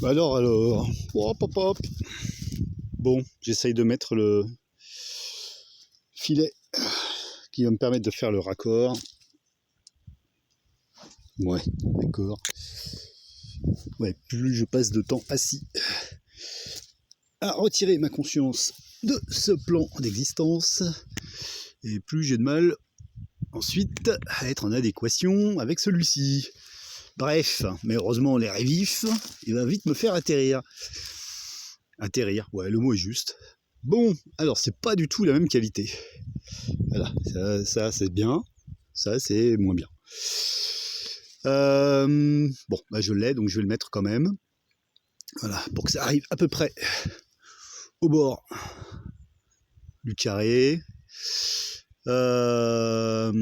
Alors, hop, hop, hop. Bon, j'essaye de mettre le filet qui va me permettre de faire le raccord. Ouais, d'accord. Ouais, plus je passe de temps assis à retirer ma conscience de ce plan d'existence, et plus j'ai de mal ensuite à être en adéquation avec celui-ci. Bref, mais heureusement l'air est vif, il va vite me faire atterrir. Atterrir, ouais, le mot est juste. Bon, alors c'est pas du tout la même qualité. Voilà, ça c'est bien, ça c'est moins bien. Bon, bah je l'ai, donc je vais le mettre quand même. Voilà, pour que ça arrive à peu près au bord du carré. Ouais.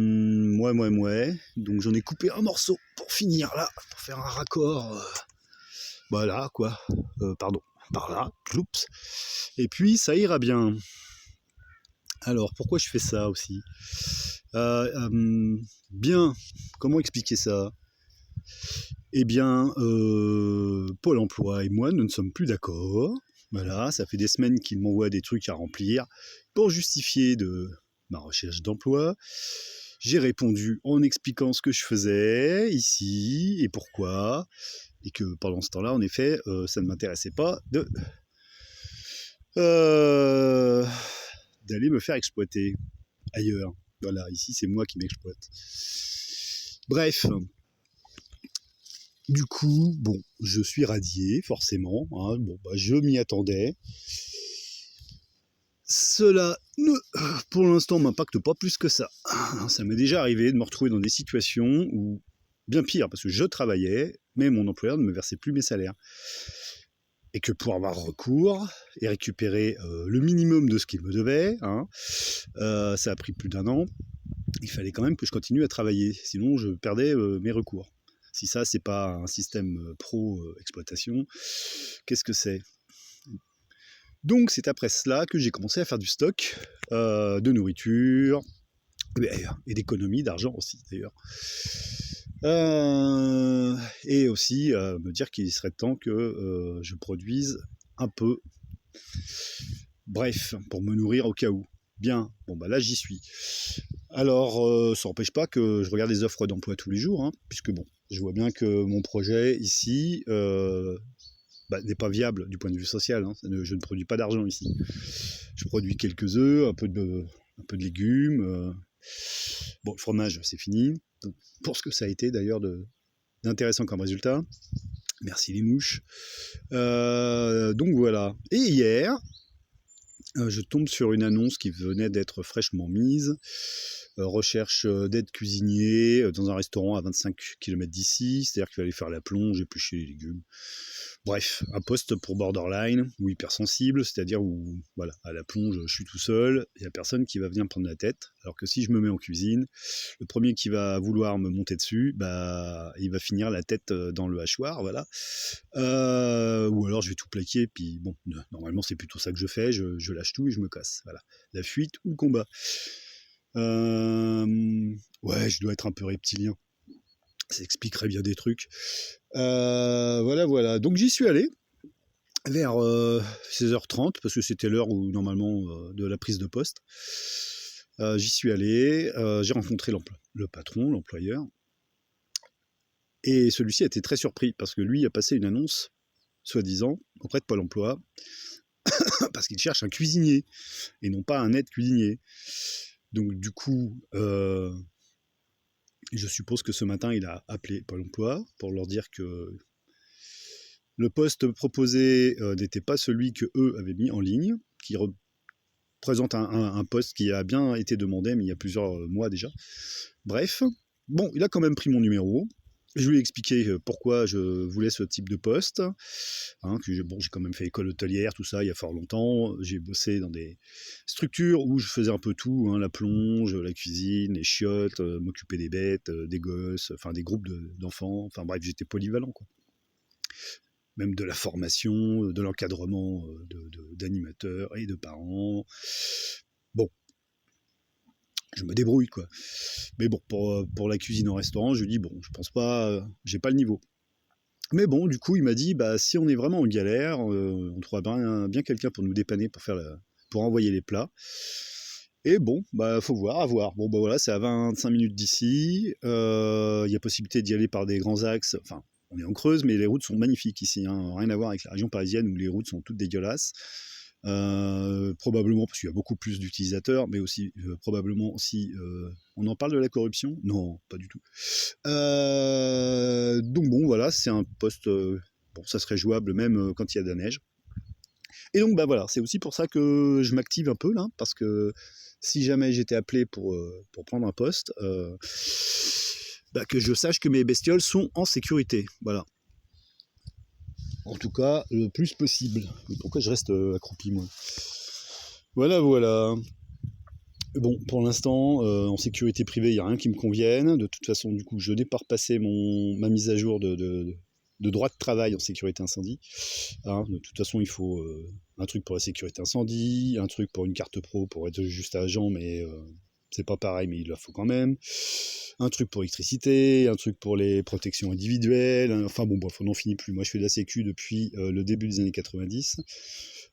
Donc j'en ai coupé un morceau pour finir là, pour faire un raccord. Voilà, quoi. Pardon, par là. Oups. Et puis ça ira bien. Alors, pourquoi je fais ça aussi Bien, comment expliquer ça? Eh bien, Pôle emploi et moi, nous ne sommes plus d'accord. Voilà, ça fait des semaines qu'il m'envoie des trucs à remplir pour justifier de ma recherche d'emploi. J'ai répondu en expliquant ce que je faisais ici et pourquoi. Et que pendant ce temps-là, en effet, ça ne m'intéressait pas d'aller me faire exploiter ailleurs. Voilà, ici, c'est moi qui m'exploite. Bref. Du coup, bon, je suis radié, forcément. Hein, bon, bah, je m'y attendais. Cela ne, pour l'instant, m'impacte pas plus que ça. Ça m'est déjà arrivé de me retrouver dans des situations où, bien pire, parce que je travaillais, mais mon employeur ne me versait plus mes salaires. Et que pour avoir recours et récupérer le minimum de ce qu'il me devait, ça a pris plus d'1 an, il fallait quand même que je continue à travailler, sinon je perdais mes recours. Si ça, c'est pas un système pro-exploitation, qu'est-ce que c'est? Donc c'est après cela que j'ai commencé à faire du stock de nourriture et d'économie d'argent aussi d'ailleurs. Et aussi me dire qu'il serait temps que je produise un peu. Bref, pour me nourrir au cas où. Bien, bon bah là j'y suis. Alors ça n'empêche pas que je regarde les offres d'emploi tous les jours, puisque bon, je vois bien que mon projet ici n'est pas viable du point de vue social. Je ne produis pas d'argent ici. Je produis quelques œufs, un peu de légumes. Bon, le fromage, c'est fini. Donc, pour ce que ça a été d'ailleurs d'intéressant comme résultat. Merci les mouches. Donc voilà. Et hier, je tombe sur une annonce qui venait d'être fraîchement mise. Recherche d'aide cuisinier dans un restaurant à 25 km d'ici, c'est-à-dire qu'il fallait faire la plonge, éplucher les légumes. Bref, un poste pour borderline ou hypersensible, c'est-à-dire où, voilà, à la plonge, je suis tout seul, il n'y a personne qui va venir prendre la tête, alors que si je me mets en cuisine, le premier qui va vouloir me monter dessus, bah, il va finir la tête dans le hachoir, voilà. Ou alors je vais tout plaquer, puis bon, normalement c'est plutôt ça que je fais, je lâche tout et je me casse, voilà. La fuite ou le combat. Ouais, je dois être un peu reptilien. Ça expliquerait bien des trucs. Voilà. Donc j'y suis allé vers 16h30, parce que c'était l'heure où normalement de la prise de poste. J'y suis allé, j'ai rencontré le patron, l'employeur. Et celui-ci a été très surpris, parce que lui a passé une annonce, soi-disant, auprès de Pôle emploi, parce qu'il cherche un cuisinier, et non pas un aide cuisinier. Donc du coup, je suppose que ce matin, il a appelé Pôle emploi pour leur dire que le poste proposé n'était pas celui que eux avaient mis en ligne, qui représente un poste qui a bien été demandé, mais il y a plusieurs mois déjà. Bref, bon, il a quand même pris mon numéro. Je lui ai expliqué pourquoi je voulais ce type de poste. J'ai quand même fait école hôtelière, tout ça, il y a fort longtemps. J'ai bossé dans des structures où je faisais un peu tout, la plonge, la cuisine, les chiottes, m'occuper des bêtes, des gosses, enfin des groupes d'enfants. Enfin bref, j'étais polyvalent, quoi. Même de la formation, de l'encadrement d'animateurs et de parents. Bon, je me débrouille, quoi. Mais bon, pour la cuisine au restaurant, je dis, bon, je pense pas, j'ai pas le niveau. Mais bon, du coup, il m'a dit, bah, si on est vraiment en galère, on trouvera bien quelqu'un pour nous dépanner, pour envoyer les plats. Et bon, bah, faut voir, à voir. Bon, bah voilà, c'est à 25 minutes d'ici. Il y a possibilité d'y aller par des grands axes. Enfin, on est en Creuse, mais les routes sont magnifiques ici, hein. Rien à voir avec la région parisienne où les routes sont toutes dégueulasses. Probablement parce qu'il y a beaucoup plus d'utilisateurs, mais aussi probablement aussi. On en parle de la corruption? Non, pas du tout. Donc bon, voilà, c'est un poste. Bon, ça serait jouable même quand il y a de la neige. Et donc bah voilà, c'est aussi pour ça que je m'active un peu là, parce que si jamais j'étais appelé pour prendre un poste, bah, que je sache que mes bestioles sont en sécurité. Voilà. En tout cas, le plus possible. Mais pourquoi je reste accroupi, moi? Voilà, voilà. Bon, pour l'instant, en sécurité privée, il n'y a rien qui me convienne. De toute façon, du coup, je n'ai pas repassé ma mise à jour de droit de travail en sécurité incendie. Hein, de toute façon, il faut un truc pour la sécurité incendie, un truc pour une carte pro pour être juste agent, mais c'est pas pareil, mais il la faut quand même. Un truc pour l'électricité, un truc pour les protections individuelles. Enfin bon, bref, on n'en finit plus. Moi, je fais de la sécu depuis le début des années 90.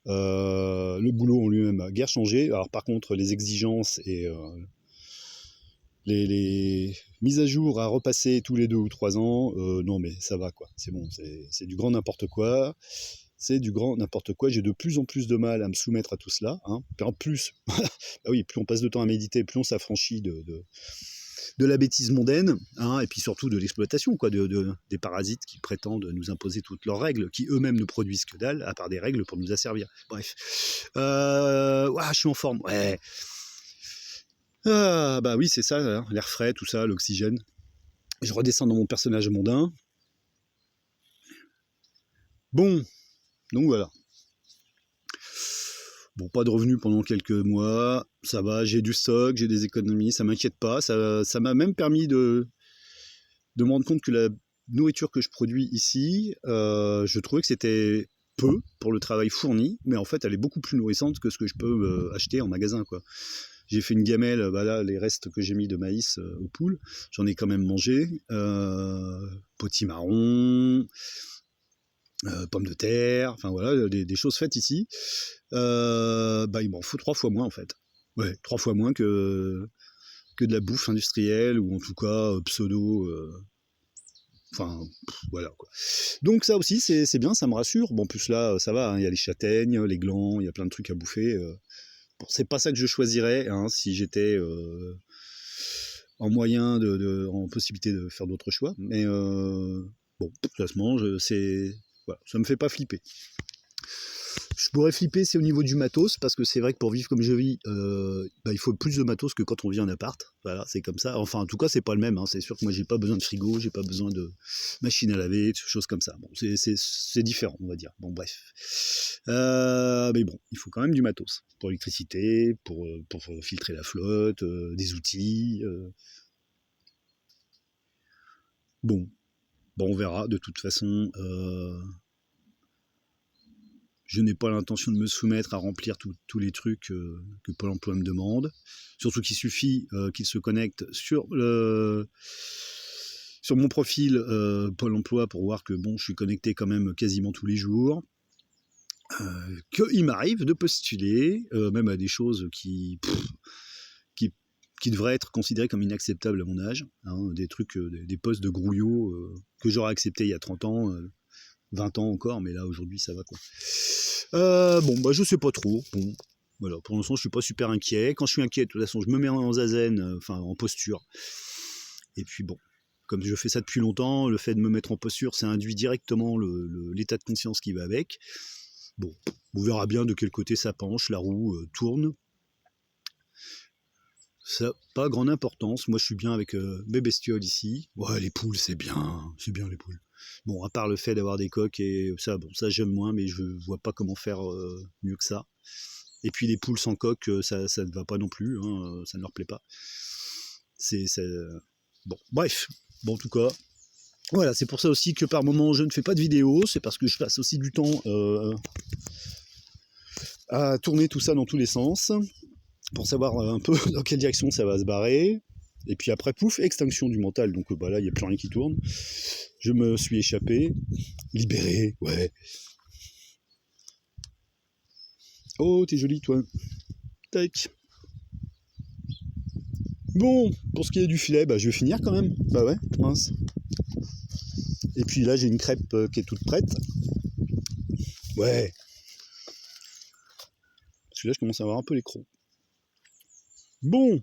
Le boulot en lui-même a guère changé. Alors par contre, les exigences et les mises à jour à repasser tous les 2 ou 3 ans, non mais ça va quoi, c'est bon, c'est du grand n'importe quoi. C'est du grand n'importe quoi, j'ai de plus en plus de mal à me soumettre à tout cela. Hein. En plus, bah oui, plus on passe de temps à méditer, plus on s'affranchit de la bêtise mondaine, hein, et puis surtout de l'exploitation, quoi, des parasites qui prétendent nous imposer toutes leurs règles, qui eux-mêmes ne produisent que dalle, à part des règles pour nous asservir. Bref. Ouah, je suis en forme, ouais. Ah, bah oui, c'est ça, hein, l'air frais, tout ça, l'oxygène. Je redescends dans mon personnage mondain. Bon, donc voilà. Bon, pas de revenus pendant quelques mois, ça va, j'ai du stock, j'ai des économies, ça m'inquiète pas. Ça m'a même permis de me rendre compte que la nourriture que je produis ici, je trouvais que c'était peu pour le travail fourni, mais en fait, elle est beaucoup plus nourrissante que ce que je peux acheter en magasin, quoi. J'ai fait une gamelle, bah là, les restes que j'ai mis de maïs aux poules, j'en ai quand même mangé. Potimarron, pommes de terre, enfin voilà, des choses faites ici. Bah, il m'en faut 3 fois moins en fait. Ouais, 3 fois moins que de la bouffe industrielle ou en tout cas pseudo. Enfin, voilà quoi. Donc ça aussi, c'est bien, ça me rassure. Bon, en plus là, ça va, hein, il y a les châtaignes, les glands, il y a plein de trucs à bouffer. Bon, c'est pas ça que je choisirais hein, si j'étais en moyen, en possibilité de faire d'autres choix. Mais bon, ça se mange, voilà, ça me fait pas flipper. Je pourrais flipper, c'est au niveau du matos, parce que c'est vrai que pour vivre comme je vis, bah, il faut plus de matos que quand on vit en appart. Voilà, c'est comme ça. Enfin, en tout cas, c'est pas le même. Hein. C'est sûr que moi, j'ai pas besoin de frigo, j'ai pas besoin de machine à laver, de choses comme ça. Bon, c'est différent, on va dire. Bon, bref. Mais bon, il faut quand même du matos. Pour l'électricité, pour filtrer la flotte, des outils. Bon, on verra. De toute façon... je n'ai pas l'intention de me soumettre à remplir tous les trucs que Pôle emploi me demande. Surtout qu'il suffit qu'il se connecte sur mon profil Pôle emploi pour voir que bon, je suis connecté quand même quasiment tous les jours. Qu'il m'arrive de postuler, même à des choses qui devraient être considérées comme inacceptables à mon âge. Hein, des trucs, des postes de grouillot que j'aurais accepté il y a 30 ans. 20 ans encore, mais là aujourd'hui ça va quoi. Bon bah je sais pas trop. Bon, voilà, pour l'instant je suis pas super inquiet. Quand je suis inquiet, de toute façon je me mets en zazen, enfin en posture. Et puis bon, comme je fais ça depuis longtemps, le fait de me mettre en posture, ça induit directement l'état de conscience qui va avec. Bon, on verra bien de quel côté ça penche, la roue tourne. Ça n'a pas grande importance. Moi je suis bien avec mes bestioles ici. Ouais, les poules c'est bien les poules. Bon, à part le fait d'avoir des coques et ça, bon, ça j'aime moins, mais je vois pas comment faire mieux que ça. Et puis les poules sans coque, ça ne va pas non plus, hein, ça ne leur plaît pas. Bon, bref. Bon, en tout cas, voilà, c'est pour ça aussi que par moment je ne fais pas de vidéos, c'est parce que je passe aussi du temps à tourner tout ça dans tous les sens, pour savoir un peu dans quelle direction ça va se barrer. Et puis après, pouf, extinction du mental. Donc bah là, il n'y a plus rien qui tourne. Je me suis échappé. Libéré, ouais. Oh, t'es jolie, toi. Tac. Bon, pour ce qui est du filet, bah je vais finir quand même. Bah ouais, mince. Et puis là, j'ai une crêpe qui est toute prête. Ouais. Parce que là, je commence à avoir un peu les crocs. Bon,